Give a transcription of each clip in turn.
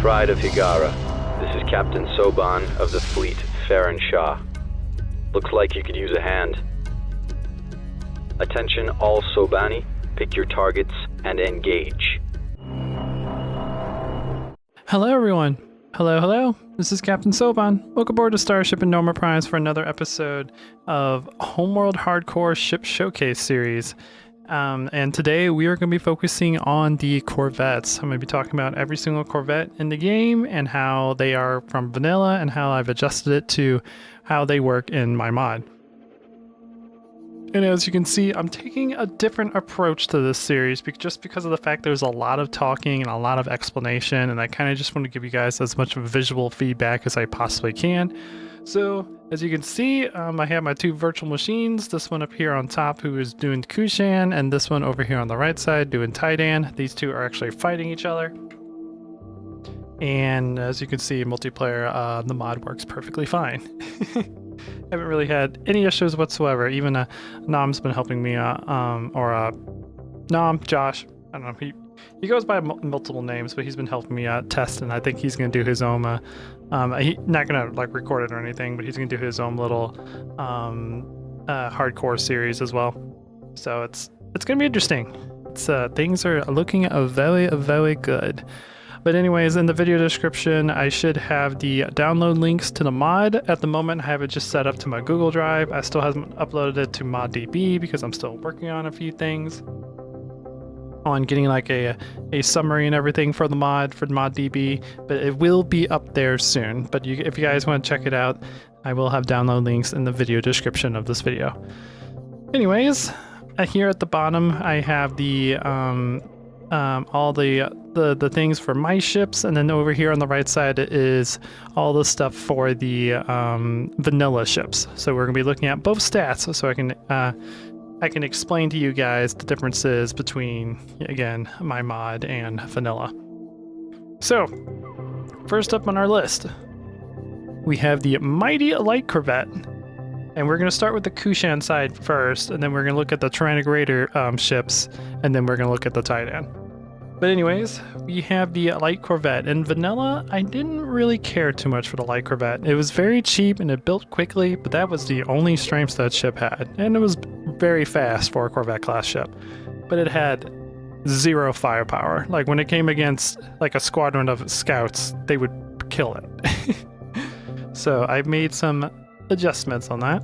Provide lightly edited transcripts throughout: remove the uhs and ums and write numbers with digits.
Pride of Higara. This is Captain Soban of the fleet, Farron Shah. Looks like you could use a hand. Attention all Sobani, pick your targets and engage. Hello everyone. Hello. This is Captain Soban. Welcome aboard to Starship and Norma Primes for another episode of Homeworld Hardcore Ship Showcase series. And today we are going to be focusing on the Corvettes. I'm going to be talking about every single Corvette in the game and how they are from vanilla and how I've adjusted it to how they work in my mod. And as you can see, I'm taking a different approach to this series just because of the fact there's a lot of talking and a lot of explanation, and I kind of just want to give you guys as much visual feedback as I possibly can. So, as you can see, I have my two virtual machines, this one up here on top who is doing Kushan, and this one over here on the right side doing Titan. These two are actually fighting each other. And as you can see, in multiplayer, the mod works perfectly fine. Haven't really had any issues whatsoever. Even Nom's been helping me, Nom, Josh, I don't know, he goes by multiple names, but he's been helping me test, and I think he's going to do his own, he's not going to like record it or anything, but he's going to do his own little hardcore series as well. So it's going to be interesting. Things are looking very good. But anyways, in the video description, I should have the download links to the mod. At the moment, I have it just set up to my Google Drive. I still haven't uploaded it to ModDB because I'm still working on a few things on getting like a summary and everything for the mod, for ModDB, but it will be up there soon. But if you guys want to check it out, I will have download links in the video description of this video. Anyways, here at the bottom, I have the all the things for my ships, and then over here on the right side is all the stuff for the vanilla ships. So we're gonna be looking at both stats, so I can explain to you guys the differences between, again, my mod and vanilla. So first up on our list, we have the Mighty Light Corvette. And we're going to start with the Kushan side first, and then we're going to look at the Tyrannic Raider ships, and then we're going to look at the Titan. But anyways, we have the Light Corvette. In vanilla, I didn't really care too much for the Light Corvette. It was very cheap and it built quickly, but that was the only strengths that ship had. And it was very fast for a Corvette class ship. But it had zero firepower. Like when it came against like a squadron of scouts, they would kill it. So I made some adjustments on that.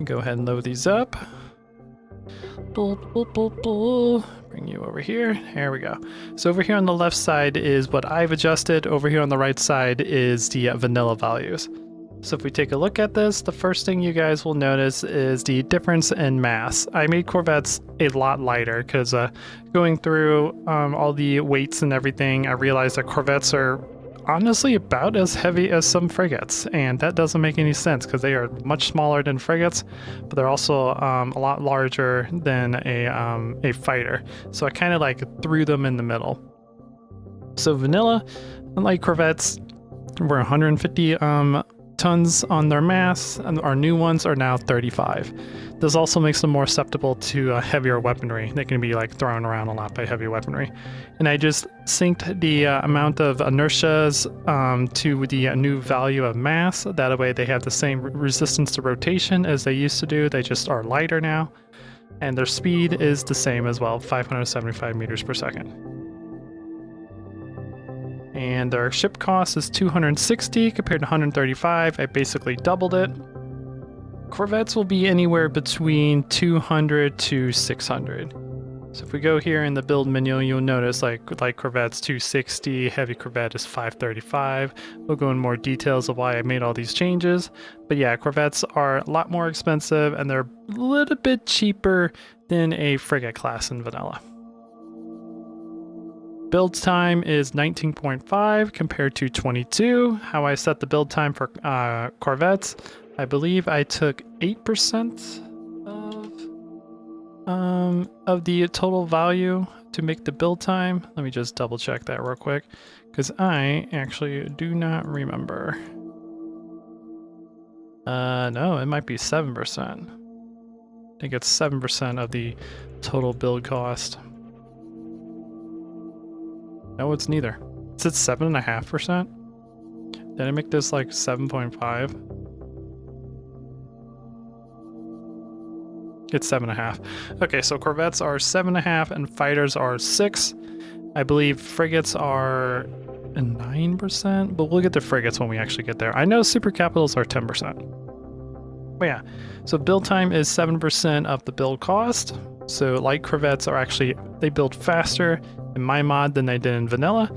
Go ahead and load these up. Bring you over here. There we go. So over here on the left side is what I've adjusted. Over here on the right side is the vanilla values. So if we take a look at this, the first thing you guys will notice is the difference in mass. I made Corvettes a lot lighter because going through all the weights and everything, I realized that Corvettes are honestly about as heavy as some frigates, and that doesn't make any sense because they are much smaller than frigates, but they're also a lot larger than a fighter. So I kind of like threw them in the middle. So vanilla, unlike Corvettes, were 150 tons on their mass, and our new ones are now 35. This also makes them more susceptible to heavier weaponry. They can be like thrown around a lot by heavy weaponry. And I just synced the amount of inertias to the new value of mass. That way they have the same resistance to rotation as they used to do. They just are lighter now. And their speed is the same as well, 575 meters per second. And their ship cost is 260 compared to 135. I basically doubled it. Corvettes will be anywhere between 200 to 600. So if we go here in the build menu, you'll notice like Corvette's 260, Heavy Corvette is 535. We'll go in more details of why I made all these changes. But yeah, Corvettes are a lot more expensive, and they're a little bit cheaper than a frigate class in vanilla. Build time is 19.5 compared to 22. How I set the build time for Corvettes, I believe I took 8% of the total value to make the build time. Let me just double check that real quick, because I actually do not remember. No, it might be 7%. I think it's 7% of the total build cost. No, it's neither. Is it 7.5%? Did I make this like 7.5? It's 7.5. Okay, so Corvettes are 7.5 and fighters are 6. I believe frigates are 9%, but we'll get to frigates when we actually get there. I know super capitals are 10%. But yeah, so build time is 7% of the build cost. So light Corvettes are actually, they build faster in my mod than they did in vanilla.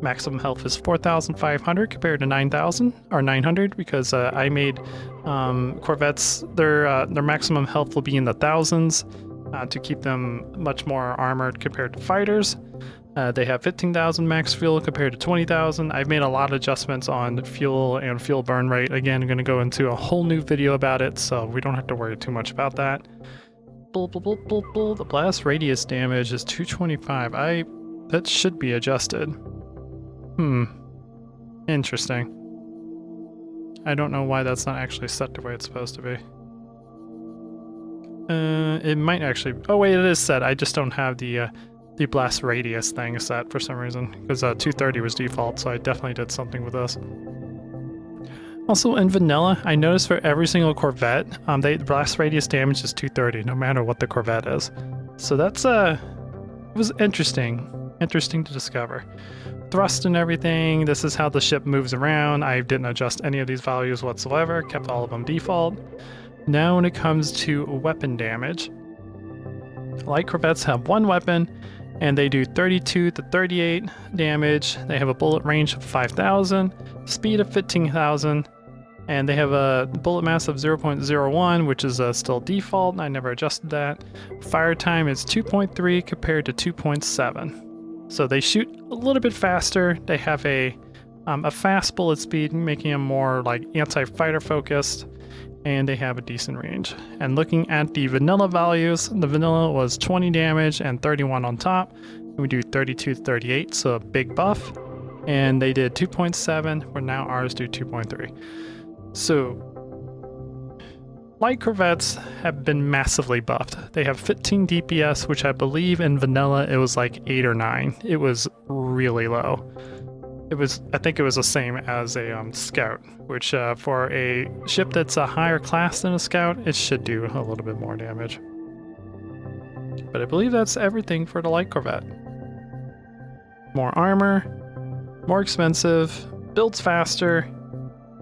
Maximum health is 4,500 compared to 9,000 or 900 because I made Corvettes, their maximum health will be in the thousands to keep them much more armored compared to fighters. They have 15,000 max fuel compared to 20,000. I've made a lot of adjustments on fuel and fuel burn rate. Again, I'm going to go into a whole new video about it, so we don't have to worry too much about that. The blast radius damage is 225. That should be adjusted. Interesting. I don't know why that's not actually set the way it's supposed to be. It might actually... Oh wait, it is set. I just don't have the blast radius thing set for some reason. Because 230 was default, so I definitely did something with this. Also in vanilla, I noticed for every single Corvette, the blast radius damage is 230, no matter what the Corvette is. So that's it was interesting to discover. Thrust and everything, this is how the ship moves around. I didn't adjust any of these values whatsoever, kept all of them default. Now when it comes to weapon damage, light Corvettes have one weapon and they do 32 to 38 damage. They have a bullet range of 5,000, speed of 15,000, and they have a bullet mass of 0.01, which is still default. I never adjusted that. Fire time is 2.3 compared to 2.7. So they shoot a little bit faster. They have a fast bullet speed, making them more like anti-fighter focused, and they have a decent range. And looking at the vanilla values, the vanilla was 20 damage and 31 on top. We do 32 to 38, so a big buff. And they did 2.7, where now ours do 2.3. So light Corvettes have been massively buffed. They have 15 DPS, which I believe in vanilla it was like 8 or 9. It was really low. I think it was the same as a scout, which for a ship that's a higher class than a scout, it should do a little bit more damage. But I believe that's everything for the light Corvette. More armor, more expensive, builds faster,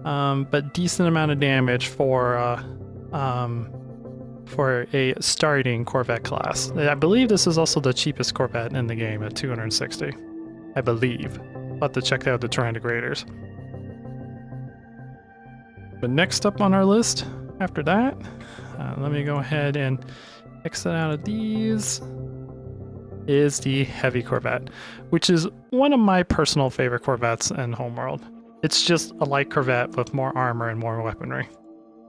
but decent amount of damage for a starting Corvette class. I believe this is also the cheapest Corvette in the game at 260. I believe. I'll have to check out the terrain degraders. But next up on our list, after that, let me go ahead and exit out of these, is the heavy Corvette, which is one of my personal favorite Corvettes in Homeworld. It's just a light Corvette with more armor and more weaponry.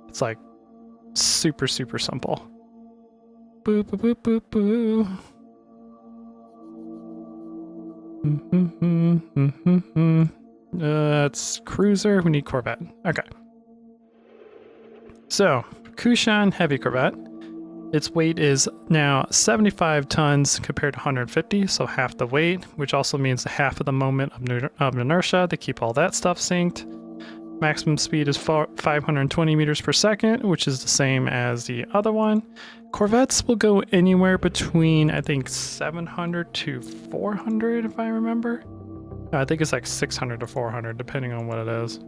It's like super simple. Boo boo boo boo boo. It's cruiser. We need Corvette. Okay. So Kushan heavy Corvette. Its weight is now 75 tons compared to 150, so half the weight, which also means half of the moment of inertia to keep all that stuff synced. Maximum speed is 520 meters per second, which is the same as the other one. Corvettes will go anywhere between, I think, 700 to 400, if I remember. I think it's like 600 to 400, depending on what it is.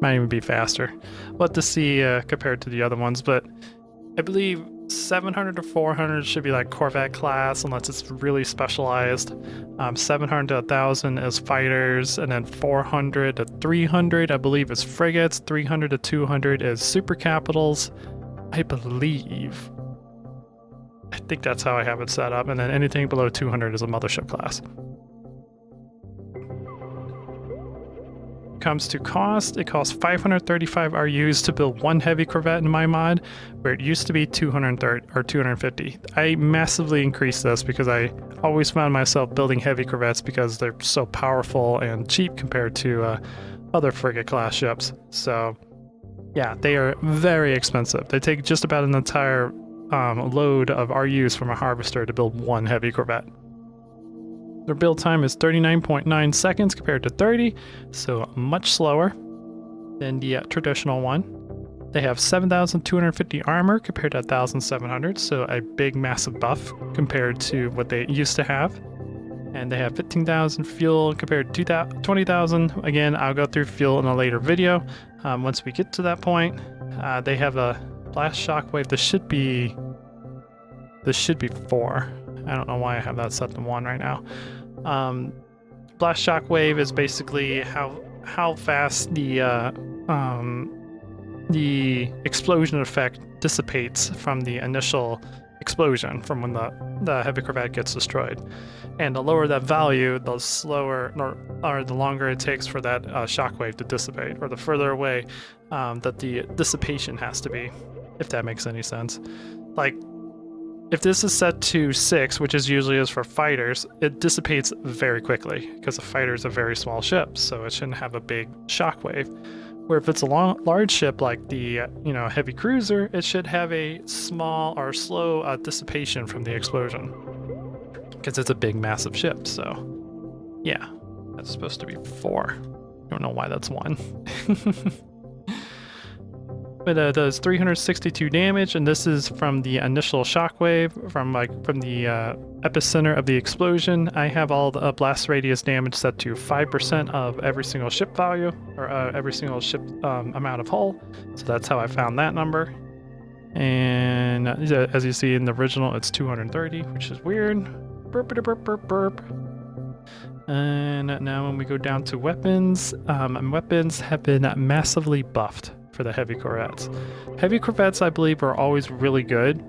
Might even be faster. We'll have to see compared to the other ones, but I believe 700 to 400 should be like Corvette class, unless it's really specialized. 700 to 1,000 is fighters, and then 400 to 300 I believe is frigates. 300 to 200 is super capitals, I believe. I think that's how I have it set up, and then anything below 200 is a mothership class. Comes to cost, it costs 535 RUs to build one heavy Corvette in my mod, where it used to be 230 or 250. I massively increased this because I always found myself building heavy Corvettes because they're so powerful and cheap compared to other frigate class ships. So yeah, they are very expensive. They take just about an entire load of RUs from a harvester to build one heavy Corvette. Their build time is 39.9 seconds compared to 30, so much slower than the traditional one. They have 7,250 armor compared to 1,700, so a big massive buff compared to what they used to have. And they have 15,000 fuel compared to 20,000. Again, I'll go through fuel in a later video. Once we get to that point, they have a blast shockwave. This should be 4. I don't know why I have that set to 1 right now. Blast shockwave is basically how fast the explosion effect dissipates from the initial explosion from when the heavy Corvette gets destroyed. And the lower that value, the slower or the longer it takes for that shockwave to dissipate, or the further away that the dissipation has to be, if that makes any sense. Like, if this is set to 6, which is usually is for fighters, it dissipates very quickly because a fighter is a very small ship, so it shouldn't have a big shockwave. Where if it's a large ship like the heavy cruiser, it should have a small or slow dissipation from the explosion because it's a big massive ship. So yeah, that's supposed to be 4. I don't know why that's 1. But it does 362 damage, and this is from the initial shockwave, from the epicenter of the explosion. I have all the blast radius damage set to 5% of every single ship value, or every single ship amount of hull. So that's how I found that number. And as you see in the original, it's 230, which is weird. Burp, burp, burp, burp. And now when we go down to weapons, weapons have been massively buffed for the heavy Corvettes. Heavy Corvettes, I believe, are always really good,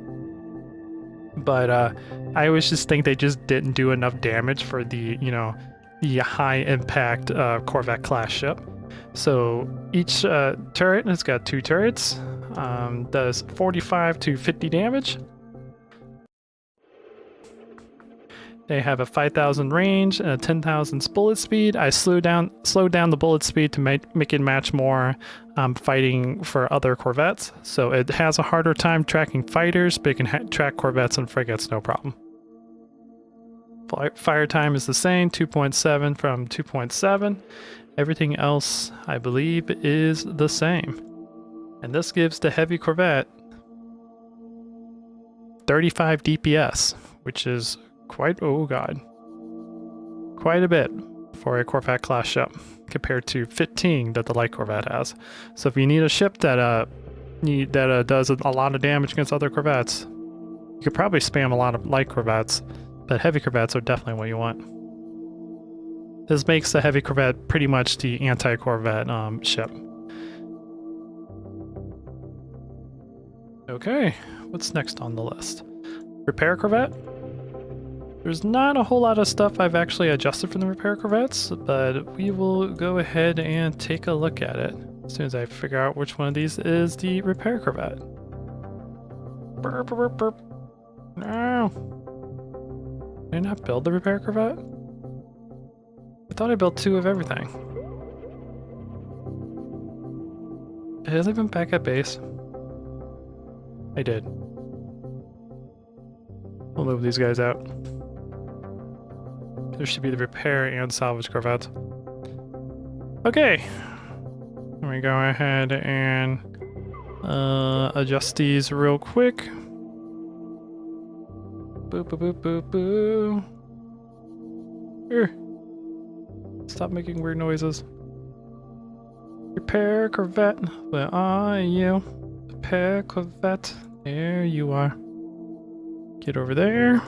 but I always just think they just didn't do enough damage for the high impact Corvette class ship. So each turret has got 2 turrets, does 45 to 50 damage. They have a 5,000 range and a 10,000 bullet speed. I slowed down the bullet speed to make it match more fighting for other Corvettes. So it has a harder time tracking fighters, but it can track Corvettes and frigates no problem. Fire time is the same, 2.7 from 2.7. Everything else, I believe, is the same. And this gives the heavy Corvette 35 DPS, which is quite a bit for a Corvette class ship compared to 15 that the light Corvette has. So if you need a ship that does a lot of damage against other Corvettes, you could probably spam a lot of light Corvettes, but heavy Corvettes are definitely what you want. This makes the heavy Corvette pretty much the anti-Corvette ship. Okay, what's next on the list? Repair Corvette? There's not a whole lot of stuff I've actually adjusted for the repair Corvettes, but we will go ahead and take a look at it as soon as I figure out which one of these is the repair Corvette. Burp, burp, burp. No. Did I not build the repair Corvette? I thought I built 2 of everything. Has I been back at base? I did. We'll move these guys out. There should be the repair and salvage Corvette. Okay. Let me go ahead and adjust these real quick. Boo, boo, boo, boo, boo. Here. Stop making weird noises. Repair Corvette. Where are you? Repair Corvette. There you are. Get over there.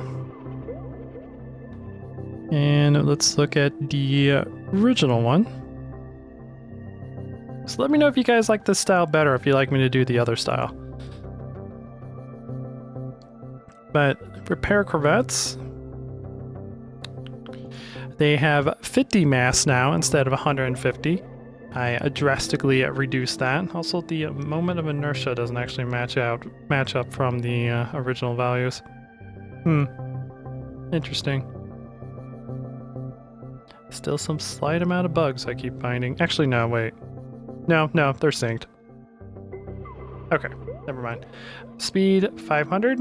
And let's look at the original one. So let me know if you guys like this style better, if you like me to do the other style. But repair Corvettes, they have 50 mass now instead of 150. I drastically reduced that. Also, the moment of inertia doesn't actually match up from the original values. Interesting. Still some slight amount of bugs I keep finding. Actually, no, wait. No, they're synced. Okay. never mind. Speed 500.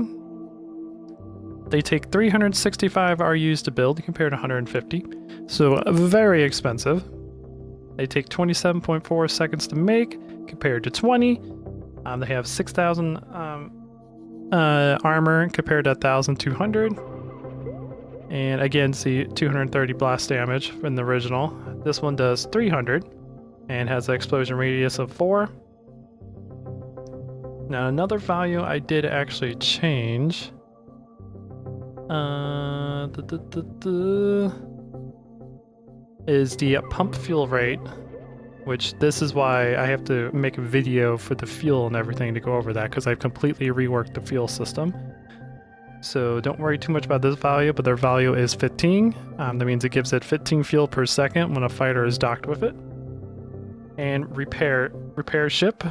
They take 365 RUs to build compared to 150, so very expensive. They take 27.4 seconds to make compared to 20. They have 6,000 armor compared to 1,200. And again, see 230 blast damage from the original. This one does 300 and has an explosion radius of 4. Now another value I did actually change. Is the pump fuel rate, which this is why I have to make a video for the fuel and everything to go over that, because I've completely reworked the fuel system. So don't worry too much about this value, but their value is 15. That means it gives it 15 fuel per second when a fighter is docked with it. And repair ship.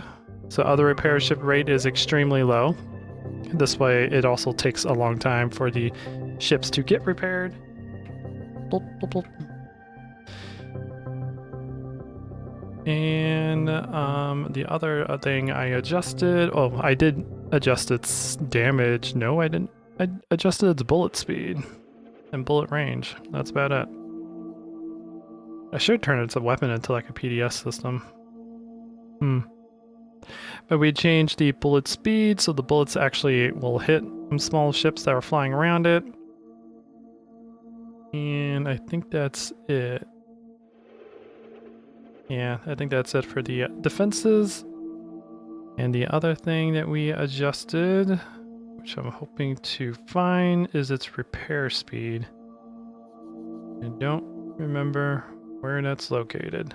So other repair ship rate is extremely low. This way it also takes a long time for the ships to get repaired. Boop, boop, boop. And the other thing I adjusted, I did adjust its damage. No, I didn't. I adjusted its bullet speed and bullet range. That's about it. I should turn its weapon into like a PDS system. But we changed the bullet speed so the bullets actually will hit some small ships that are flying around it. And I think that's it. Yeah, I think that's it for the defenses. And the other thing that we adjusted, which I'm hoping to find, is its repair speed. I don't remember where that's located.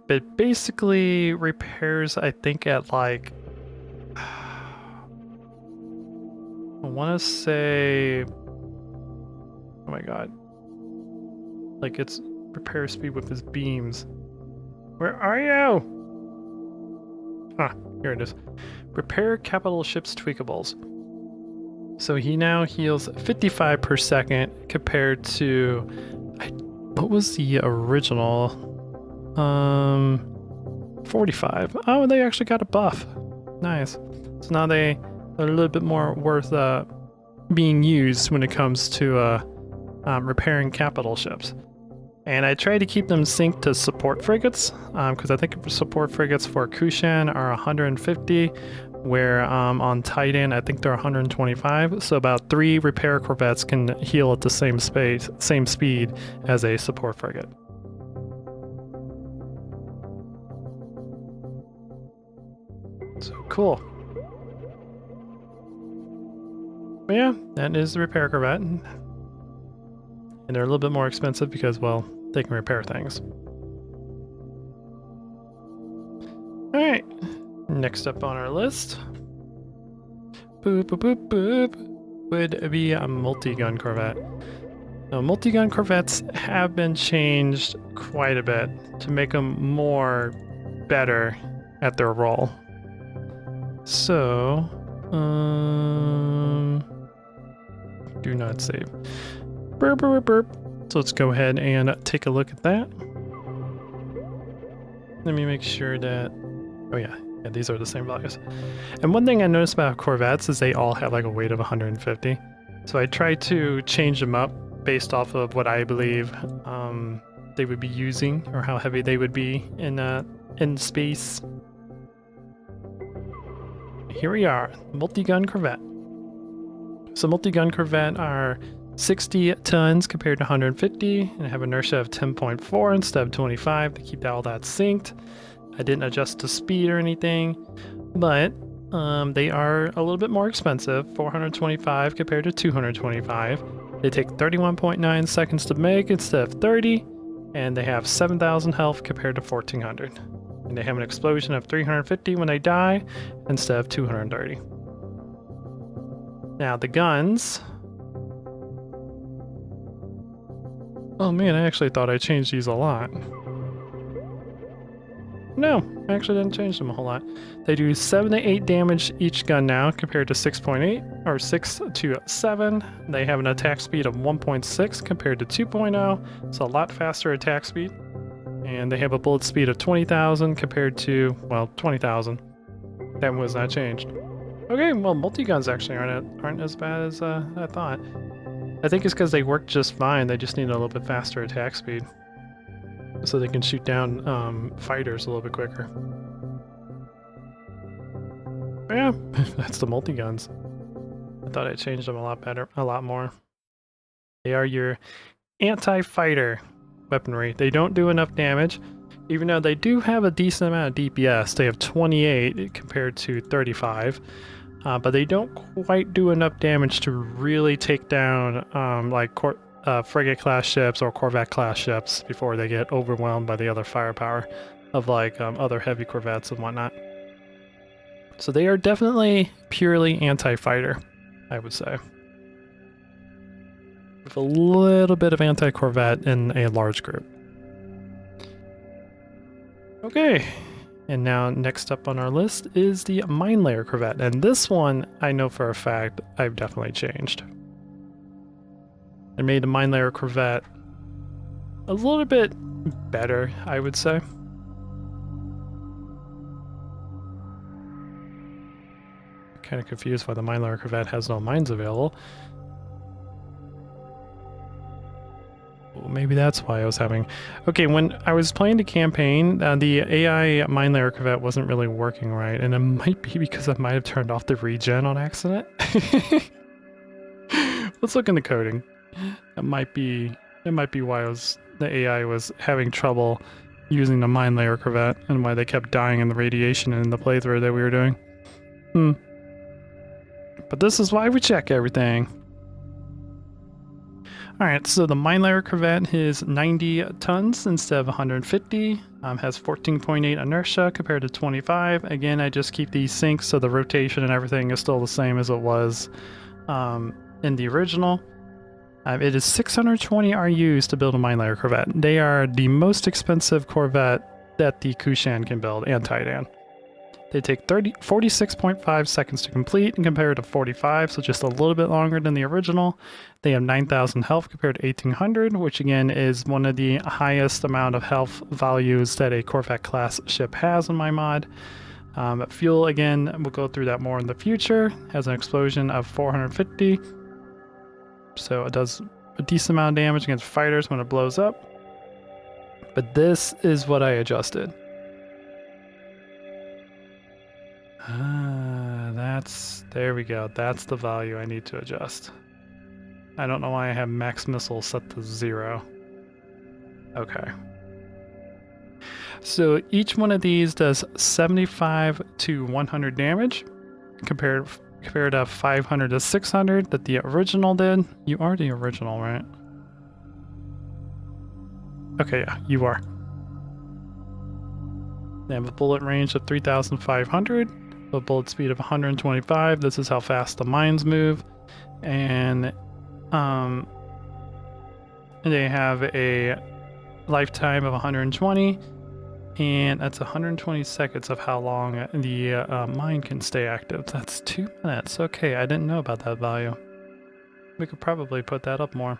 But basically repairs, I think, at like, I want to say, oh my god, like its repair speed with his beams. Where are you? Ah, here it is. Repair capital ships tweakables. So he now heals 55 per second compared to, what was the original? 45. Oh, they actually got a buff. Nice. So now they're a little bit more worth being used when it comes to repairing capital ships. And I try to keep them synced to support frigates, because I think support frigates for Kushan are 150, where on Titan I think they're 125. So about 3 repair corvettes can heal at the same speed as a support frigate. So cool. But yeah, that is the repair corvette. And they're a little bit more expensive because, well, they can repair things. Alright, next up on our list, boop, boop, boop, boop, would be a multi-gun corvette. Now, multi-gun corvettes have been changed quite a bit to make them more better at their role. So, do not save. Burp, burp, burp. So let's go ahead and take a look at that. Let me make sure that, oh yeah, these are the same values. And one thing I noticed about Corvettes is they all have like a weight of 150. So I tried to change them up based off of what I believe they would be using, or how heavy they would be in space. Here we are, multi-gun Corvette. So multi-gun Corvette are 60 tons compared to 150, and have inertia of 10.4 instead of 25 to keep all that synced. I didn't adjust the speed or anything, but they are a little bit more expensive, 425 compared to 225. They take 31.9 seconds to make instead of 30, and they have 7,000 health compared to 1,400. And they have an explosion of 350 when they die instead of 230. Now the guns. Oh man, I actually thought I changed these a lot. No, I actually didn't change them a whole lot. They do 7 to 8 damage each gun now compared to 6.8, or 6 to 7. They have an attack speed of 1.6 compared to 2.0, so a lot faster attack speed. And they have a bullet speed of 20,000 compared to, well, 20,000. That was not changed. Okay, well, multi-guns actually aren't as bad as I thought. I think it's because they work just fine. They just need a little bit faster attack speed, so they can shoot down fighters a little bit quicker. But yeah, that's the multi-guns. I thought I changed them a lot better, a lot more. They are your anti-fighter weaponry. They don't do enough damage, even though they do have a decent amount of DPS. They have 28 compared to 35, but they don't quite do enough damage to really take down like frigate class ships or Corvette class ships before they get overwhelmed by the other firepower of like other heavy Corvettes and whatnot. So they are definitely purely anti-fighter, I would say, with a little bit of anti-Corvette in a large group. Okay, and now next up on our list is the Mine Layer Corvette, and this one I know for a fact I've definitely changed. I made the Mine Layer Corvette a little bit better, I would say. Kind of confused why the Mine Layer Corvette has no mines available. Well, maybe that's why I was having... Okay, when I was playing the campaign, the AI Mine Layer Corvette wasn't really working right, and it might be because I might have turned off the regen on accident. Let's look in the coding. It might be why the AI was having trouble using the Mine Layer Corvette, and why they kept dying in the radiation in the playthrough that we were doing. But this is why we check everything. Alright, so the Mine Layer Corvette is 90 tons instead of 150. Has 14.8 inertia compared to 25. Again, I just keep these syncs so the rotation and everything is still the same as it was in the original. It is 620 RUs to build a Mine Layer Corvette. They are the most expensive Corvette that the Kushan can build, and Titan. They take 46.5 seconds to complete and compared to 45, so just a little bit longer than the original. They have 9,000 health compared to 1,800, which again is one of the highest amount of health values that a Corvette class ship has in my mod. Fuel, again, we'll go through that more in the future, has an explosion of 450, so it does a decent amount of damage against fighters when it blows up. But this is what I adjusted. There we go. That's the value I need to adjust. I don't know why I have max missile set to 0. Okay. So each one of these does 75 to 100 damage compared to 500 to 600 that the original did. You are the original, right? Okay, yeah, you are. They have a bullet range of 3,500. A bullet speed of 125. This is how fast the mines move, and they have a lifetime of 120, and that's 120 seconds of how long the mine can stay active. That's 2 minutes. Okay, I didn't know about that value. We could probably put that up more.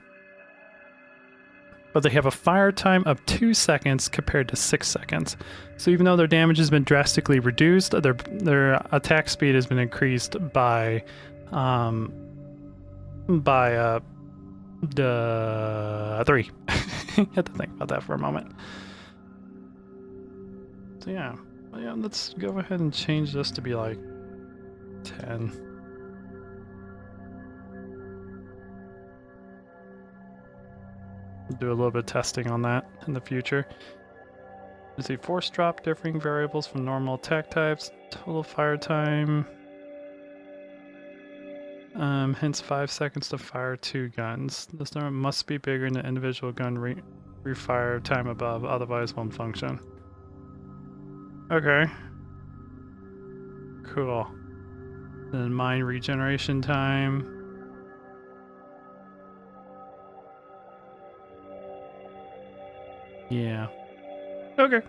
But they have a fire time of 2 seconds compared to 6 seconds. So even though their damage has been drastically reduced, their attack speed has been increased by the 3. Had to think about that for a moment. So yeah, let's go ahead and change this to be like 10. Do a little bit of testing on that in the future. There's a force drop, differing variables from normal attack types. Total fire time. Hence 5 seconds to fire 2 guns. This number must be bigger than the individual gun refire time above, otherwise won't function. Okay. Cool. Then mine regeneration time. Yeah. Okay.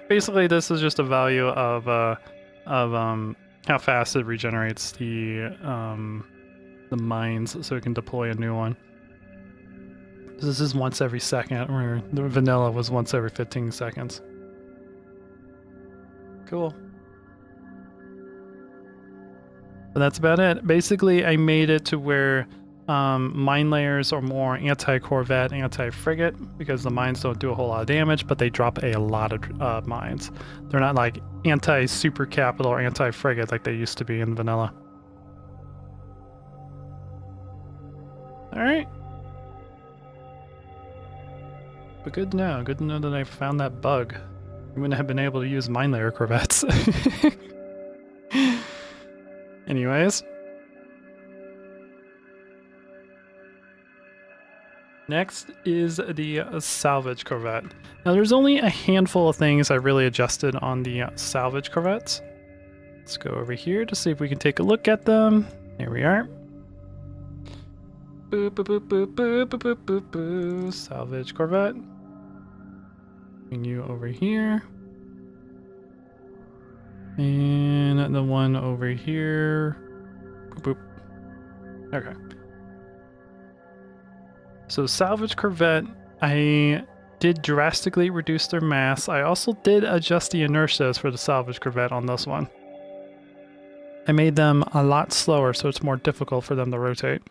Basically, this is just a value of how fast it regenerates the mines, so it can deploy a new one. This is once every second, where the vanilla was once every 15 seconds. Cool. But that's about it. Basically, I made it to where mine layers are more anti-Corvette, anti-frigate, because the mines don't do a whole lot of damage, but they drop a lot of mines. They're not like anti-super capital or anti-frigate like they used to be in vanilla. Alright. But good to know that I found that bug. I wouldn't have been able to use mine layer Corvettes. Anyways. Next is the salvage Corvette. Now there's only a handful of things I really adjusted on the salvage Corvettes. Let's go over here to see if we can take a look at them. Here we are. Boop, boop, boop, boop, boop, boop, boop, boop, boop. Salvage Corvette. Bring you over here. And the one over here. Boop, boop. Okay. So salvage Corvette, I did drastically reduce their mass. I also did adjust the inertias for the salvage Corvette on this one. I made them a lot slower, so it's more difficult for them to rotate.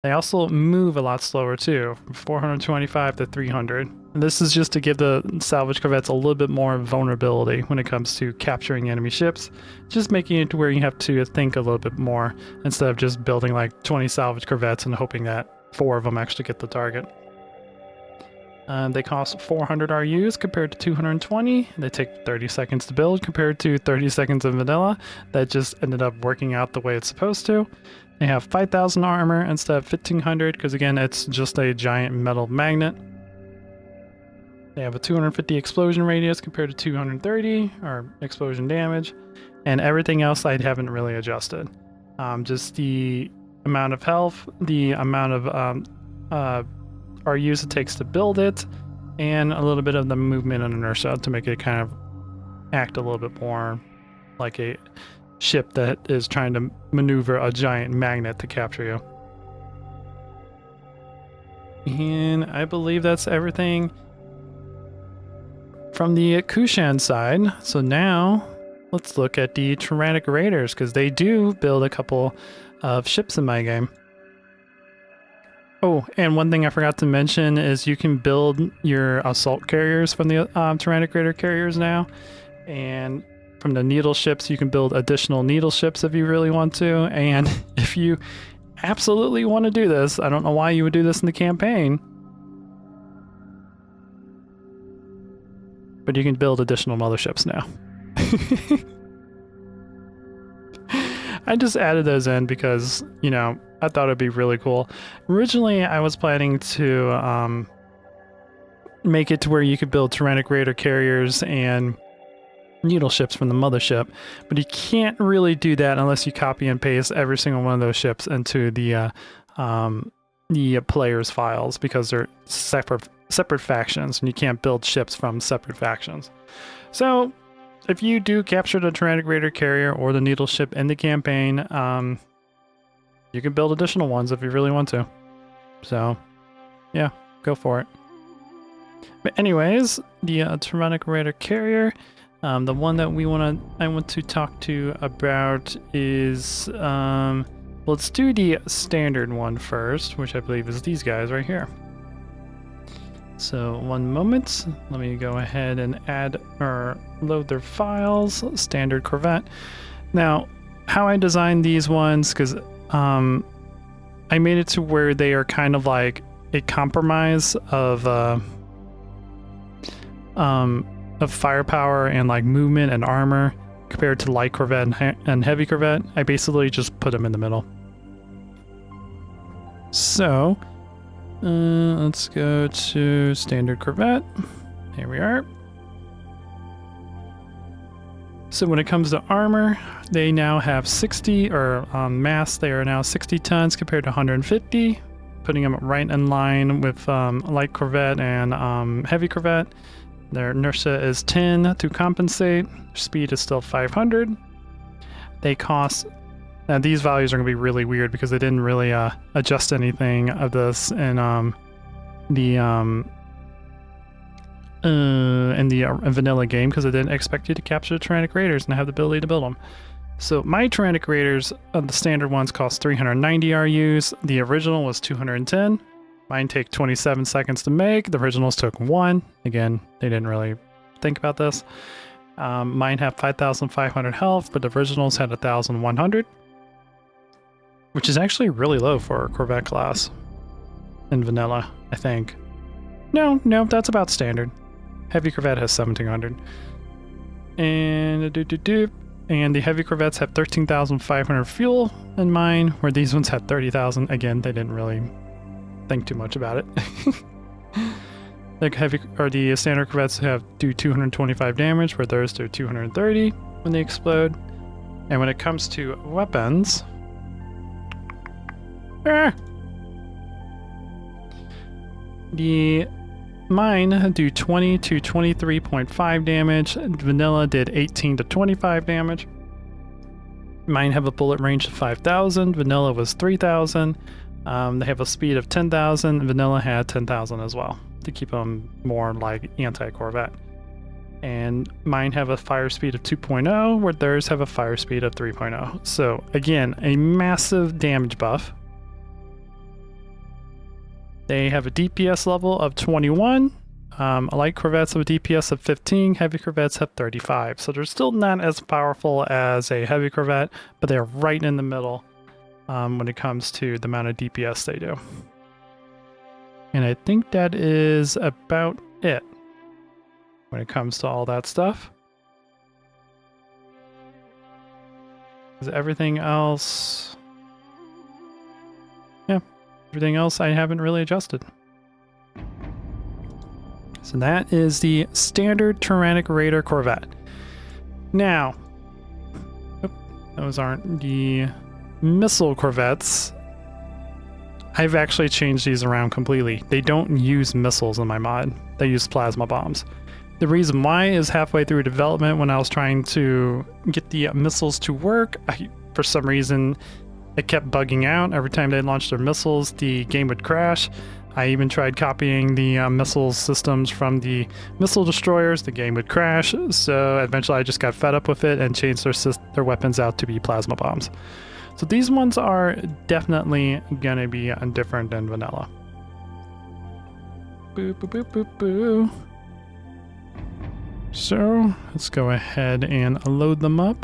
They also move a lot slower too, from 425 to 300. And this is just to give the salvage Corvettes a little bit more vulnerability when it comes to capturing enemy ships, just making it to where you have to think a little bit more instead of just building like 20 salvage Corvettes and hoping that 4 of them actually get the target. They cost 400 RUs compared to 220. They take 30 seconds to build compared to 30 seconds in vanilla. That just ended up working out the way it's supposed to. They have 5,000 armor instead of 1,500 because again it's just a giant metal magnet. They have a 250 explosion radius compared to 230 or explosion damage, and everything else I haven't really adjusted. Just the amount of health, the amount of RUs it takes to build it, and a little bit of the movement and inertia to make it kind of act a little bit more like a ship that is trying to maneuver a giant magnet to capture you. And I believe that's everything from the Kushan side. So now let's look at the Tyrannic Raiders, because they do build a couple of ships in my game. Oh, and one thing I forgot to mention is you can build your assault carriers from the Tyrannic Raider carriers now, and from the needle ships you can build additional needle ships if you really want to. And if you absolutely want to do this, I don't know why you would do this in the campaign, but you can build additional motherships now. I just added those in because, you know, I thought it'd be really cool. Originally, I was planning to make it to where you could build Tyrannic Raider carriers and needle ships from the mothership, but you can't really do that unless you copy and paste every single one of those ships into the player's files, because they're separate factions, and you can't build ships from separate factions. So if you do capture the Tyrannic Raider carrier or the needle ship in the campaign, you can build additional ones if you really want to. So yeah, go for it. But anyways, the Tyrannic Raider carrier, the one that I want to talk to about is, let's do the standard one first, which I believe is these guys right here. So one moment, let me go ahead and add or load their files. Standard Corvette. Now, how I designed these ones, because I made it to where they are kind of like a compromise of firepower and like movement and armor compared to light Corvette and heavy Corvette. I basically just put them in the middle. So let's go to standard Corvette. Here we are. So when it comes to armor, they now have 60, or mass, they are now 60 tons compared to 150, putting them right in line with light Corvette and heavy Corvette. Their inertia is 10 to compensate. Speed is still 500. They cost... Now these values are going to be really weird because they didn't really adjust anything of this in the vanilla game, because I didn't expect you to capture the Tyrannic Raiders and have the ability to build them. So my Tyrannic Raiders, the standard ones cost 390 RUs. The original was 210. Mine take 27 seconds to make. The originals took 1. Again, they didn't really think about this. Mine have 5,500 health, but the originals had 1,100. Which is actually really low for a Corvette class. In vanilla, I think. No, that's about standard. Heavy Corvette has 1,700. And the heavy Corvettes have 13,500 fuel in mine, where these ones had 30,000. Again, they didn't really think too much about it. The standard Corvettes do 225 damage, where theirs do 230 when they explode. And when it comes to weapons, mine do 20 to 23.5 damage. Vanilla did 18 to 25 damage. Mine have a bullet range of 5,000. Vanilla was 3,000. They have a speed of 10,000. Vanilla had 10,000 as well, to keep them more like anti-Corvette. And mine have a fire speed of 2.0, where theirs have a fire speed of 3.0. So again, a massive damage buff. They have a DPS level of 21. Light Corvettes have a DPS of 15. Heavy Corvettes have 35. So they're still not as powerful as a Heavy Corvette, but they're right in the middle when it comes to the amount of DPS they do. And I think that is about it when it comes to all that stuff. Is everything else... Yeah. Everything else I haven't really adjusted. So that is the standard Tyrannic Raider Corvette. Now, those aren't the missile Corvettes. I've actually changed these around completely. They don't use missiles in my mod. They use plasma bombs. The reason why is halfway through development, when I was trying to get the missiles to work, for some reason it kept bugging out. Every time they launched their missiles, the game would crash. I even tried copying the missile systems from the missile destroyers. The game would crash. So eventually I just got fed up with it and changed their weapons out to be plasma bombs. So these ones are definitely going to be different than vanilla. Boo, boo, boo, boo, boo. So let's go ahead and load them up.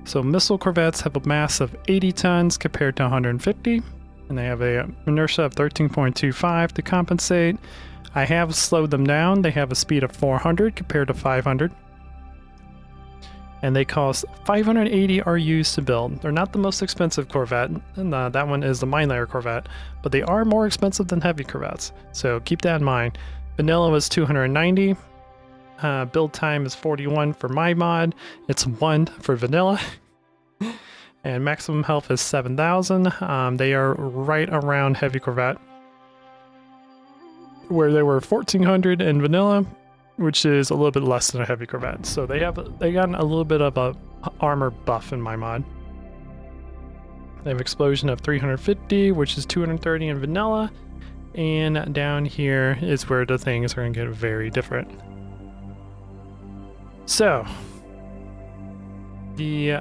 So missile Corvettes have a mass of 80 tons compared to 150, and they have a inertia of 13.25 to compensate. I have slowed them down. They have a speed of 400 compared to 500. And they cost 580 RUs to build. They're not the most expensive Corvette, and that one is the Mine Layer Corvette, but they are more expensive than heavy Corvettes, so keep that in mind. Vanilla was 290. Build time is 41 for my mod. It's 1 for vanilla. And maximum health is 7,000. They are right around heavy Corvette, where they were 1,400 in vanilla, which is a little bit less than a heavy Corvette. So they got a little bit of a armor buff in my mod. They have explosion of 350, which is 230 in vanilla. And down here is where the things are going to get very different. So, the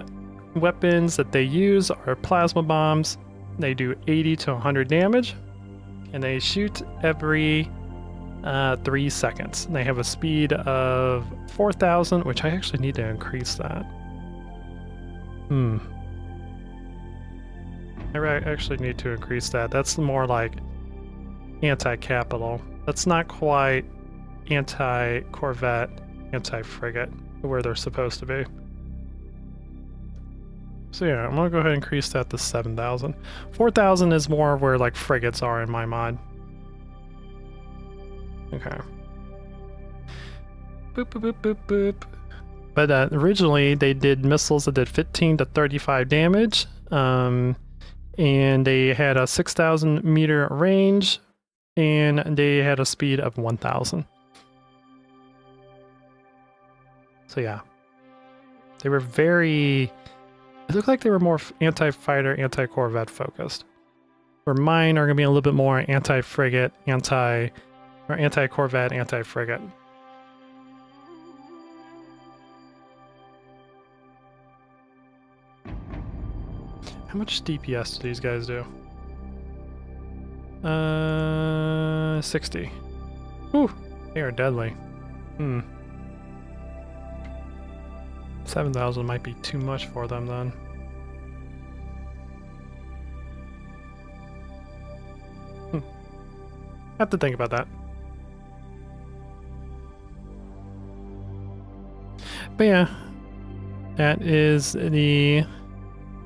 weapons that they use are plasma bombs. They do 80 to 100 damage, and they shoot every 3 seconds. They have a speed of 4,000, which I actually need to increase that. I actually need to increase that. That's more like anti-capital. That's not quite anti-Corvette, anti-frigate, where they're supposed to be. So yeah, I'm gonna go ahead and increase that to 7,000. 4,000 is more where like frigates are in my mod. Okay. Boop, boop, boop, boop, boop. But originally they did missiles that did 15 to 35 damage. And they had a 6,000 meter range, and they had a speed of 1,000. So yeah, they were very, it looked like they were more anti-fighter, anti-Corvette focused. Where mine are going to be a little bit more anti-frigate, anti-Corvette, anti-frigate. How much DPS do these guys do? 60. Ooh, they are deadly. 7,000 might be too much for them then. Have to think about that. But yeah, that is the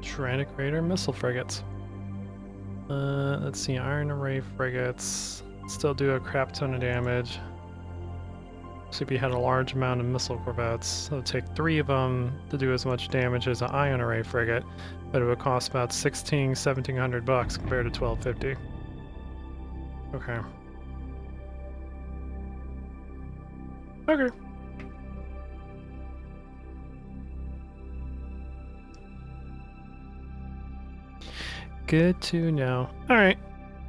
Tyrannic Raider missile frigates. Let's see, Iron Array frigates still do a crap ton of damage. CP had a large amount of missile corvettes, so it'd take 3 of them to do as much damage as an Iron Array frigate, but it would cost about $1,700 compared to $1,250. Okay. Okay. Good to know. Alright.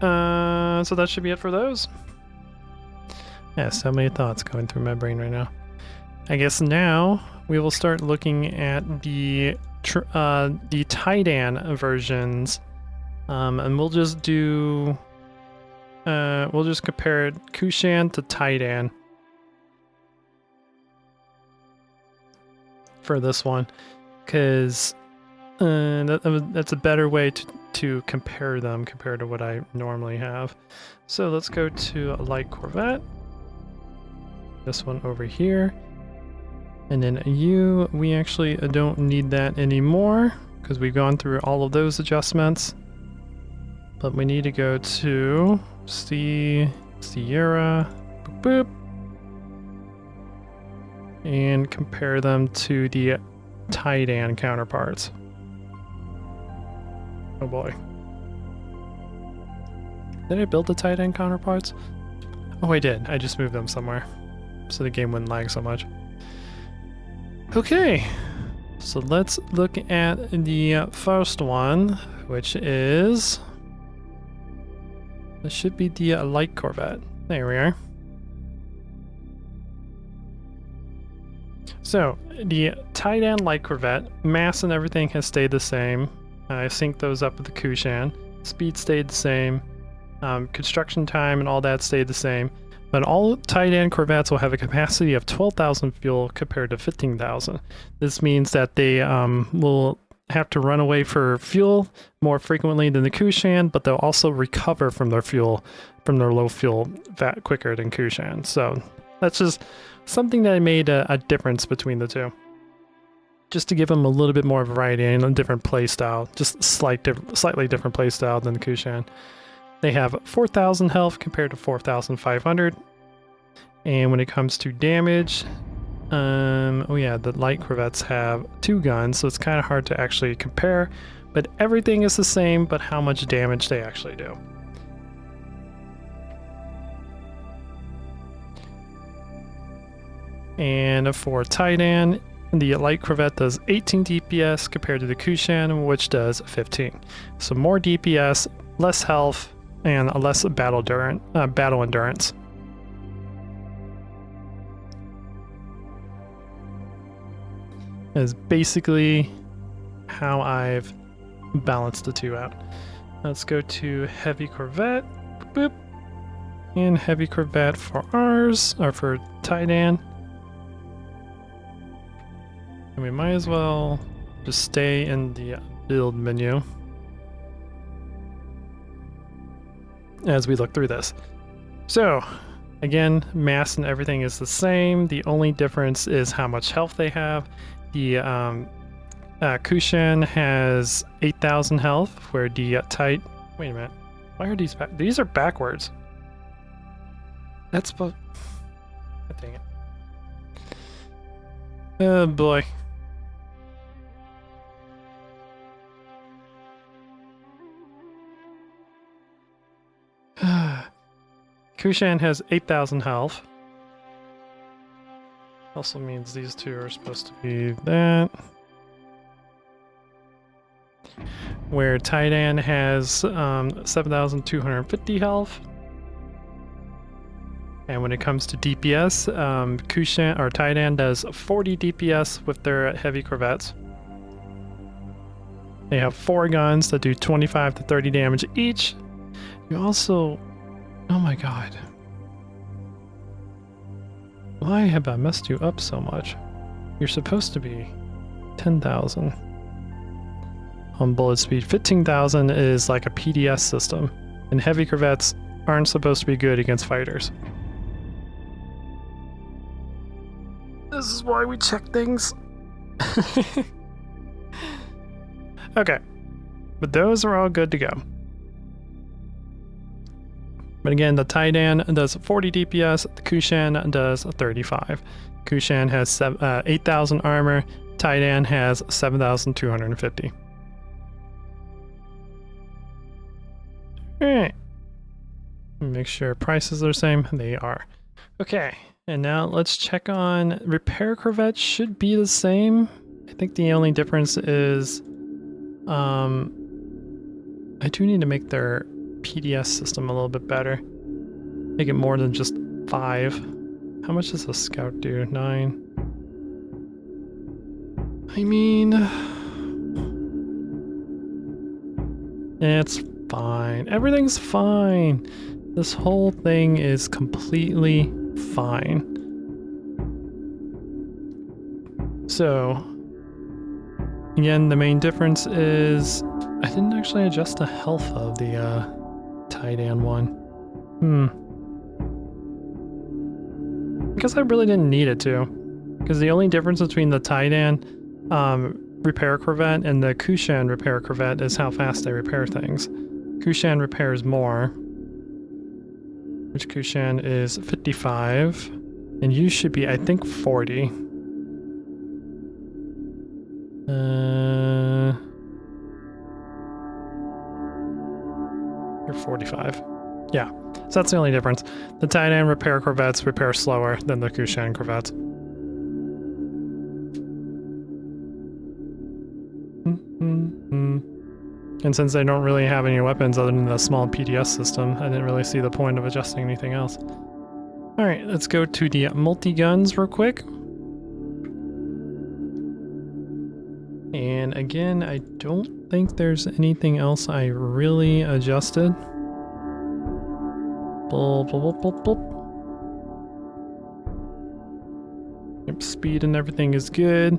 So that should be it for those. Yeah, so many thoughts going through my brain right now. I guess now we will start looking at the Titan versions. And we'll just do... we'll just compare Kushan to Titan for this one, because that's a better way to compare them compared to what I normally have. So let's go to a light Corvette. This one over here. And then we actually don't need that anymore because we've gone through all of those adjustments. But we need to go to Sierra, boop, boop, and compare them to the Titan counterparts. Oh boy. Did I build the Titan counterparts? Oh, I did. I just moved them somewhere so the game wouldn't lag so much. Okay, so let's look at the first one, which is... This should be the light Corvette. There we are. So, the Titan light Corvette, mass and everything has stayed the same. I synced those up with the Kushan. Speed stayed the same. Construction time and all that stayed the same. But all Titan Corvettes will have a capacity of 12,000 fuel compared to 15,000. This means that they will have to run away for fuel more frequently than the Kushan, but they'll also recover from their fuel, from their low fuel vat quicker than Kushan. So that's just something that made a difference between the two. Just to give them a little bit more variety and a different play style, just slightly different play style than the Kushan. They have 4,000 health compared to 4,500. And when it comes to damage, oh yeah, the light Corvettes have 2 guns, so it's kind of hard to actually compare. But everything is the same, but how much damage they actually do. And for Titan, the light Corvette does 18 DPS compared to the Kushan, which does 15. So more DPS, less health, and a less battle endurance. Is basically how I've balanced the two out. Let's go to Heavy Corvette. Boop. And Heavy Corvette for ours, or for Titan. And we might as well just stay in the build menu as we look through this. So, again, mass and everything is the same. The only difference is how much health they have. The Kushan has 8,000 health, where the Wait a minute. Why are these back? These are backwards. That's supposed... God dang it. Oh boy. Kushan has 8,000 health. Also means these two are supposed to be that. Where Titan has 7,250 health. And when it comes to DPS, Kushan or Titan does 40 DPS with their heavy Corvettes. They have 4 guns that do 25 to 30 damage each. You also... Oh my god. Why have I messed you up so much? You're supposed to be 10,000 on bullet speed. 15,000 is like a PDS system, and heavy corvettes aren't supposed to be good against fighters. This is why we check things. Okay, but those are all good to go. But again, the Titan does 40 DPS, the Kushan does 35. Kushan has 8,000 armor, Titan has 7,250. Alright. Make sure prices are the same. They are. Okay, and now let's check on repair corvette. Should be the same. I think the only difference is I do need to make their PDS system a little bit better. Make it more than just 5. How much does a scout do? 9. I mean, it's fine. Everything's fine. This whole thing is completely fine. So, again, the main difference is I didn't actually adjust the health of the Titan one. Because I really didn't need it to. Because the only difference between the Titan repair corvette and the Kushan repair corvette is how fast they repair things. Kushan repairs more, which Kushan is 55, and you should be, I think, 40. You're 45. Yeah, so that's the only difference. The Titan repair corvettes repair slower than the Kushan corvettes. And since they don't really have any weapons other than the small PDS system, I didn't really see the point of adjusting anything else. Alright, let's go to the multi-guns real quick. And again, I don't think there's anything else I really adjusted. Yep, speed and everything is good.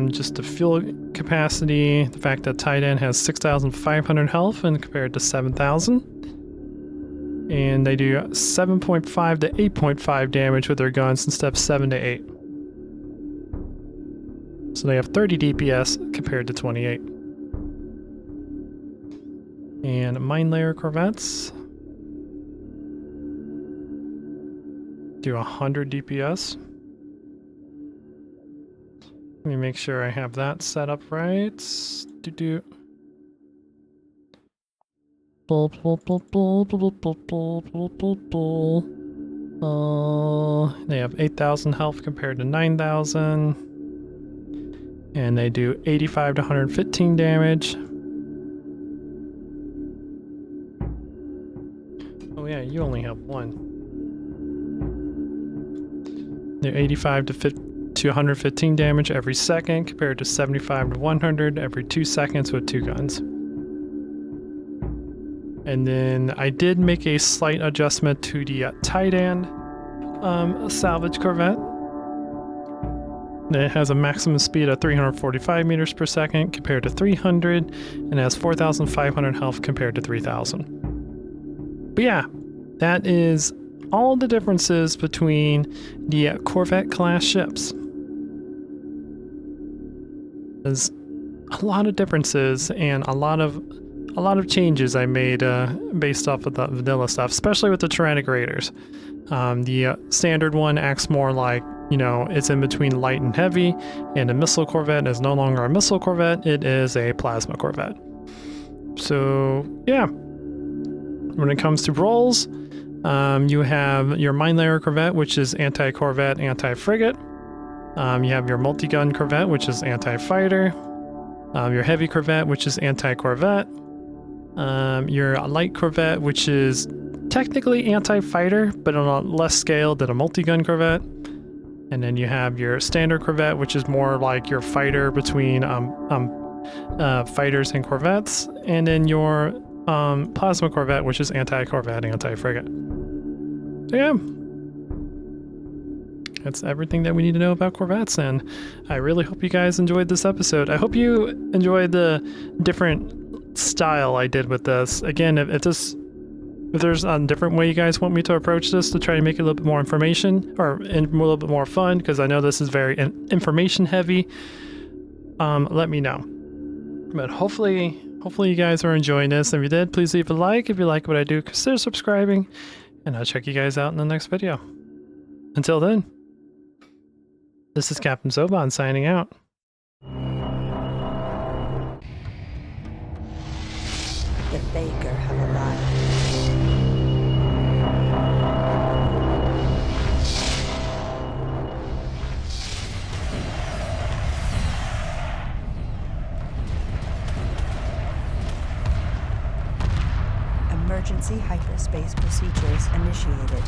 Just the fuel capacity, the fact that Titan has 6,500 health and compared to 7,000. And they do 7.5 to 8.5 damage with their guns instead of 7 to 8. So they have 30 DPS compared to 28. And mine layer corvettes do 100 DPS. Let me make sure I have that set up right. They have 8,000 health compared to 9,000. And they do 85 to 115 damage. Oh yeah, you only have 1. They're 85 to 115 damage every second compared to 75 to 100 every 2 seconds with 2 guns. And then I did make a slight adjustment to the Titan salvage corvette. It has a maximum speed of 345 meters per second compared to 300 and has 4,500 health compared to 3,000. But yeah, that is all the differences between the Corvette class ships. There's a lot of differences and a lot of changes I made based off of the vanilla stuff, especially with the Tyrannic Raiders. The standard one acts more like, you know, it's in between light and heavy, and a missile corvette is no longer a missile corvette, it is a plasma corvette. So yeah, when it comes to roles, you have your mine layer corvette, which is anti-corvette, anti-frigate. You have your multi-gun corvette, which is anti-fighter. Your heavy corvette, which is anti-corvette. Your light corvette, which is technically anti-fighter, but on a less scale than a multi-gun corvette. And then you have your standard corvette, which is more like your fighter between fighters and corvettes, and then your plasma corvette, which is anti-corvette, anti-frigate. So yeah, that's everything that we need to know about corvettes, and I really hope you guys enjoyed this episode. I hope you enjoyed the different style I did with this. Again, if there's a different way you guys want me to approach this to try to make it a little bit more information or a little bit more fun, because I know this is very information heavy, let me know. But hopefully you guys are enjoying this. If you did, please leave a like. If you like what I do, consider subscribing, and I'll check you guys out in the next video. Until then, this is Captain Zoban signing out. The Baker have arrived. Emergency hyperspace procedures initiated.